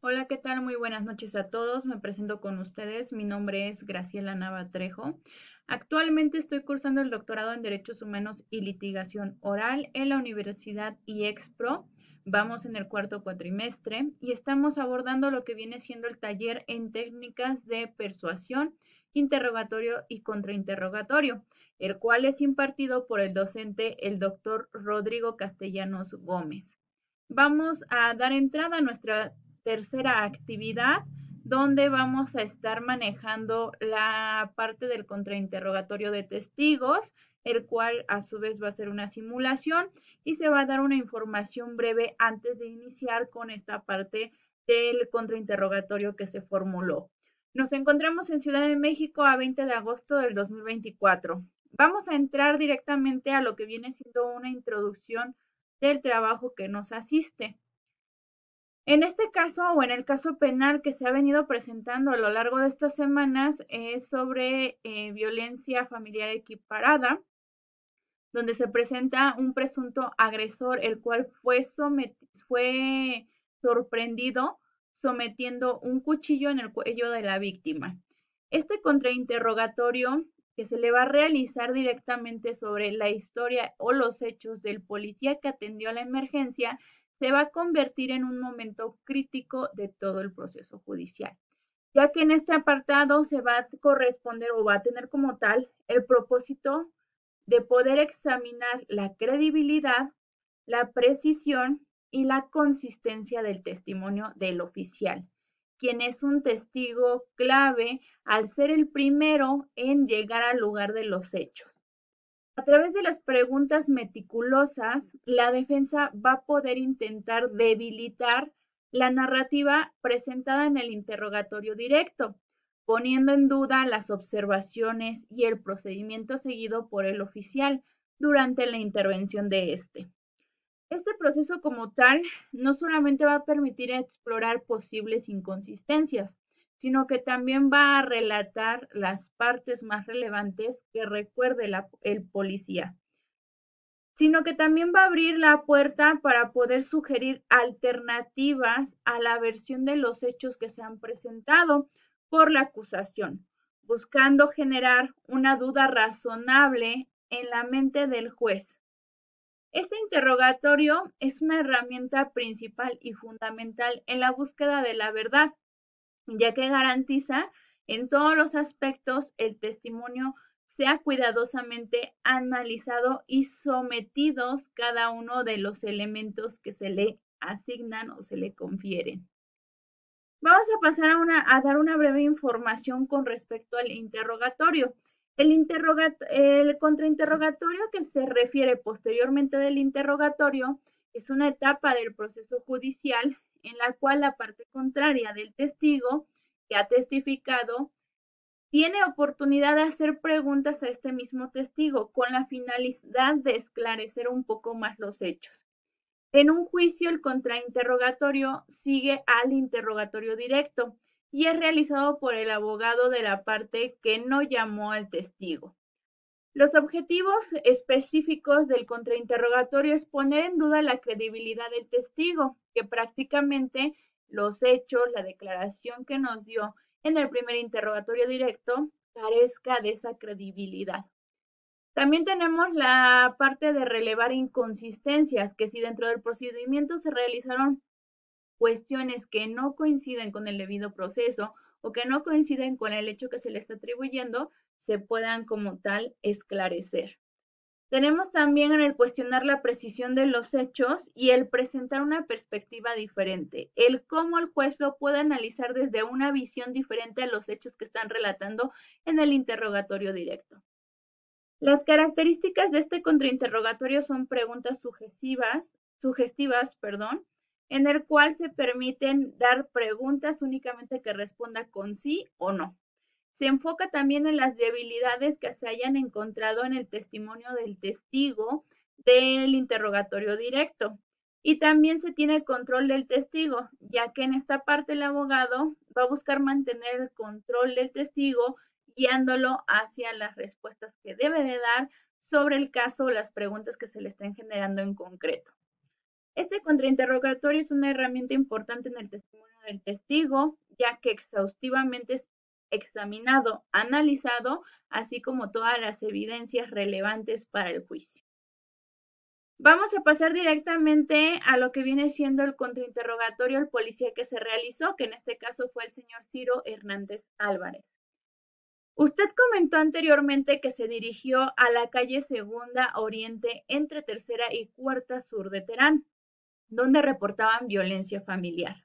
Hola, ¿qué tal? Muy buenas noches a todos. Me presento con ustedes. Mi nombre es Graciela Nava Trejo. Actualmente estoy cursando el doctorado en Derechos Humanos y Litigación Oral en la Universidad IEXPRO. Vamos en el cuarto cuatrimestre y estamos abordando lo que viene siendo el taller en técnicas de persuasión, interrogatorio y contrainterrogatorio, el cual es impartido por el docente, el doctor Rodrigo Castellanos Gómez. Vamos a dar entrada a nuestra tercera actividad, donde vamos a estar manejando la parte del contrainterrogatorio de testigos, el cual a su vez va a ser una simulación y se va a dar una información breve antes de iniciar con esta parte del contrainterrogatorio que se formuló. Nos encontramos en Ciudad de México a 20 de agosto del 2024. Vamos a entrar directamente a lo que viene siendo una introducción del trabajo que nos asiste. En este caso o en el caso penal que se ha venido presentando a lo largo de estas semanas es sobre violencia familiar equiparada, donde se presenta un presunto agresor, el cual fue sorprendido sometiendo un cuchillo en el cuello de la víctima. Este contrainterrogatorio que se le va a realizar directamente sobre la historia o los hechos del policía que atendió a la emergencia se va a convertir en un momento crítico de todo el proceso judicial, ya que en este apartado se va a corresponder o va a tener como tal el propósito de poder examinar la credibilidad, la precisión y la consistencia del testimonio del oficial, quien es un testigo clave al ser el primero en llegar al lugar de los hechos. A través de las preguntas meticulosas, la defensa va a poder intentar debilitar la narrativa presentada en el interrogatorio directo, poniendo en duda las observaciones y el procedimiento seguido por el oficial durante la intervención de este. Este proceso como tal no solamente va a permitir explorar posibles inconsistencias, sino que también va a relatar las partes más relevantes que recuerde el policía, sino que también va a abrir la puerta para poder sugerir alternativas a la versión de los hechos que se han presentado por la acusación, buscando generar una duda razonable en la mente del juez. Este interrogatorio es una herramienta principal y fundamental en la búsqueda de la verdad, ya que garantiza en todos los aspectos el testimonio sea cuidadosamente analizado y sometidos cada uno de los elementos que se le asignan o se le confieren. Vamos a pasar a dar una breve información con respecto al interrogatorio. El contrainterrogatorio que se refiere posteriormente del interrogatorio es una etapa del proceso judicial en la cual la parte contraria del testigo que ha testificado tiene oportunidad de hacer preguntas a este mismo testigo con la finalidad de esclarecer un poco más los hechos. En un juicio, el contrainterrogatorio sigue al interrogatorio directo y es realizado por el abogado de la parte que no llamó al testigo. Los objetivos específicos del contrainterrogatorio es poner en duda la credibilidad del testigo, que prácticamente los hechos, la declaración que nos dio en el primer interrogatorio directo, carezca de esa credibilidad. También tenemos la parte de relevar inconsistencias, que si dentro del procedimiento se realizaron cuestiones que no coinciden con el debido proceso o que no coinciden con el hecho que se le está atribuyendo, se puedan como tal esclarecer. Tenemos también en el cuestionar la precisión de los hechos y el presentar una perspectiva diferente, el cómo el juez lo puede analizar desde una visión diferente a los hechos que están relatando en el interrogatorio directo. Las características de este contrainterrogatorio son preguntas sugestivas, en el cual se permiten dar preguntas únicamente que responda con sí o no. Se enfoca también en las debilidades que se hayan encontrado en el testimonio del testigo del interrogatorio directo. Y también se tiene el control del testigo, ya que en esta parte el abogado va a buscar mantener el control del testigo, guiándolo hacia las respuestas que debe de dar sobre el caso o las preguntas que se le estén generando en concreto. Este contrainterrogatorio es una herramienta importante en el testimonio del testigo, ya que exhaustivamente es examinado, analizado, así como todas las evidencias relevantes para el juicio. Vamos a pasar directamente a lo que viene siendo el contrainterrogatorio al policía que se realizó, que en este caso fue el señor Ciro Hernández Álvarez. Usted comentó anteriormente que se dirigió a la calle Segunda Oriente entre Tercera y Cuarta Sur de Terán, donde reportaban violencia familiar.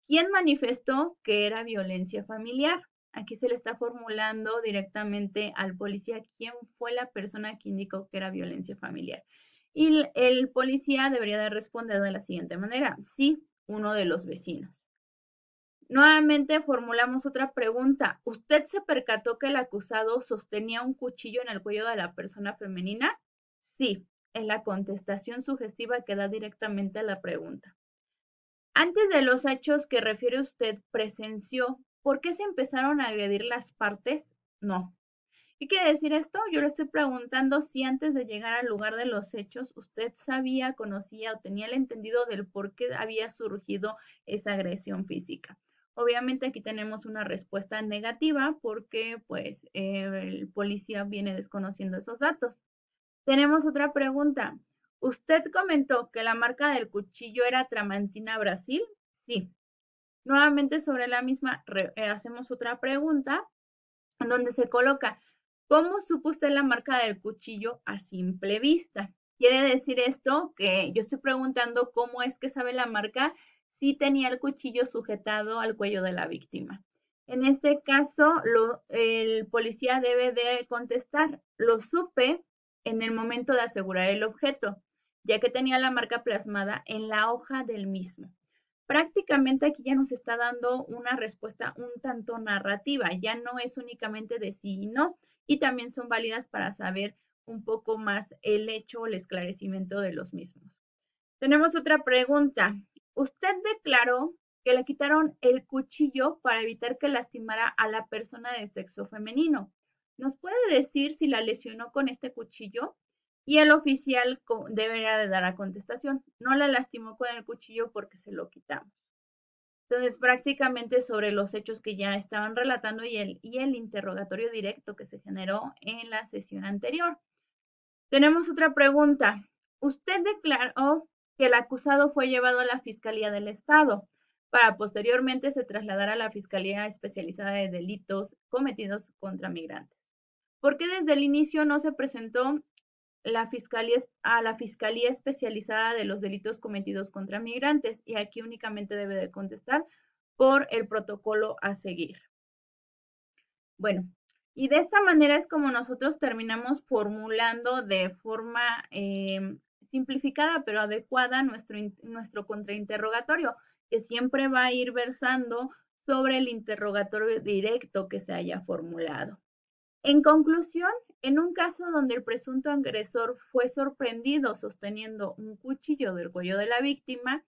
¿Quién manifestó que era violencia familiar? Aquí se le está formulando directamente al policía quién fue la persona que indicó que era violencia familiar. Y el policía debería de responder de la siguiente manera: sí, uno de los vecinos. Nuevamente formulamos otra pregunta. ¿Usted se percató que el acusado sostenía un cuchillo en el cuello de la persona femenina? Sí, es la contestación sugestiva que da directamente a la pregunta. Antes de los hechos que refiere usted, ¿presenció por qué se empezaron a agredir las partes? No. ¿Qué quiere decir esto? Yo le estoy preguntando si antes de llegar al lugar de los hechos usted sabía, conocía o tenía el entendido del por qué había surgido esa agresión física. Obviamente aquí tenemos una respuesta negativa porque pues el policía viene desconociendo esos datos. Tenemos otra pregunta. ¿Usted comentó que la marca del cuchillo era Tramontina Brasil? Sí. Nuevamente sobre la misma hacemos otra pregunta en donde se coloca: ¿cómo supo usted la marca del cuchillo a simple vista? Quiere decir esto que yo estoy preguntando cómo es que sabe la marca si tenía el cuchillo sujetado al cuello de la víctima. En este caso, el policía debe de contestar: lo supe en el momento de asegurar el objeto, ya que tenía la marca plasmada en la hoja del mismo. Prácticamente aquí ya nos está dando una respuesta un tanto narrativa, ya no es únicamente de sí y no, y también son válidas para saber un poco más el hecho o el esclarecimiento de los mismos. Tenemos otra pregunta. Usted declaró que le quitaron el cuchillo para evitar que lastimara a la persona de sexo femenino. ¿Nos puede decir si la lesionó con este cuchillo? Y el oficial debería de dar a contestación: no la lastimó con el cuchillo porque se lo quitamos. Entonces, prácticamente sobre los hechos que ya estaban relatando y el interrogatorio directo que se generó en la sesión anterior. Tenemos otra pregunta. Usted declaró que el acusado fue llevado a la Fiscalía del Estado para posteriormente se trasladara a la Fiscalía Especializada de Delitos Cometidos contra Migrantes. ¿Por qué desde el inicio no se presentó a la Fiscalía Especializada de los Delitos Cometidos contra Migrantes? Y aquí únicamente debe de contestar: por el protocolo a seguir. Bueno, y de esta manera es como nosotros terminamos formulando de forma simplificada pero adecuada nuestro contrainterrogatorio, que siempre va a ir versando sobre el interrogatorio directo que se haya formulado. En conclusión, en un caso donde el presunto agresor fue sorprendido sosteniendo un cuchillo del cuello de la víctima,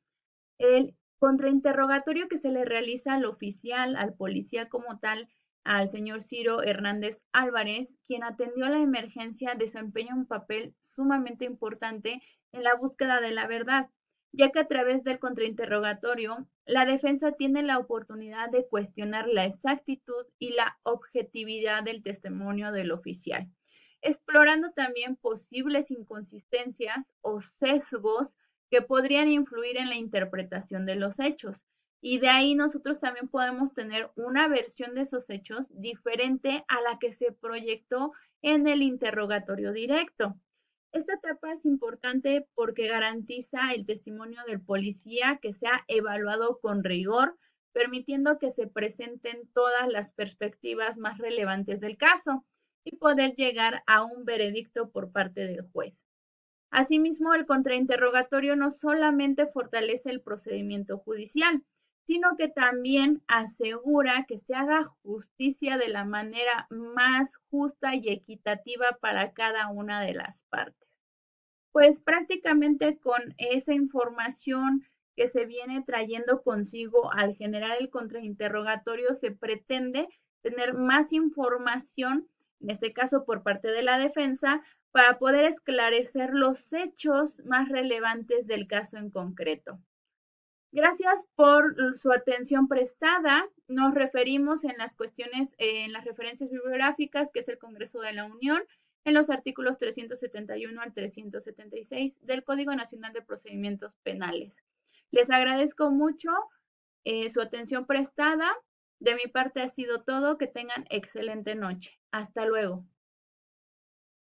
el contrainterrogatorio que se le realiza al oficial, al policía como tal, al señor Ciro Hernández Álvarez, quien atendió la emergencia, desempeña un papel sumamente importante en la búsqueda de la verdad, ya que a través del contrainterrogatorio, la defensa tiene la oportunidad de cuestionar la exactitud y la objetividad del testimonio del oficial, explorando también posibles inconsistencias o sesgos que podrían influir en la interpretación de los hechos. Y de ahí nosotros también podemos tener una versión de esos hechos diferente a la que se proyectó en el interrogatorio directo. Esta etapa es importante porque garantiza el testimonio del policía que sea evaluado con rigor, permitiendo que se presenten todas las perspectivas más relevantes del caso y poder llegar a un veredicto por parte del juez. Asimismo, el contrainterrogatorio no solamente fortalece el procedimiento judicial, sino que también asegura que se haga justicia de la manera más justa y equitativa para cada una de las partes. Pues prácticamente con esa información que se viene trayendo consigo al generar el contrainterrogatorio se pretende tener más información, en este caso por parte de la defensa, para poder esclarecer los hechos más relevantes del caso en concreto. Gracias por su atención prestada. Nos referimos en las cuestiones, en las referencias bibliográficas, que es el Congreso de la Unión, en los artículos 371 al 376 del Código Nacional de Procedimientos Penales. Les agradezco mucho su atención prestada. De mi parte ha sido todo. Que tengan excelente noche. Hasta luego.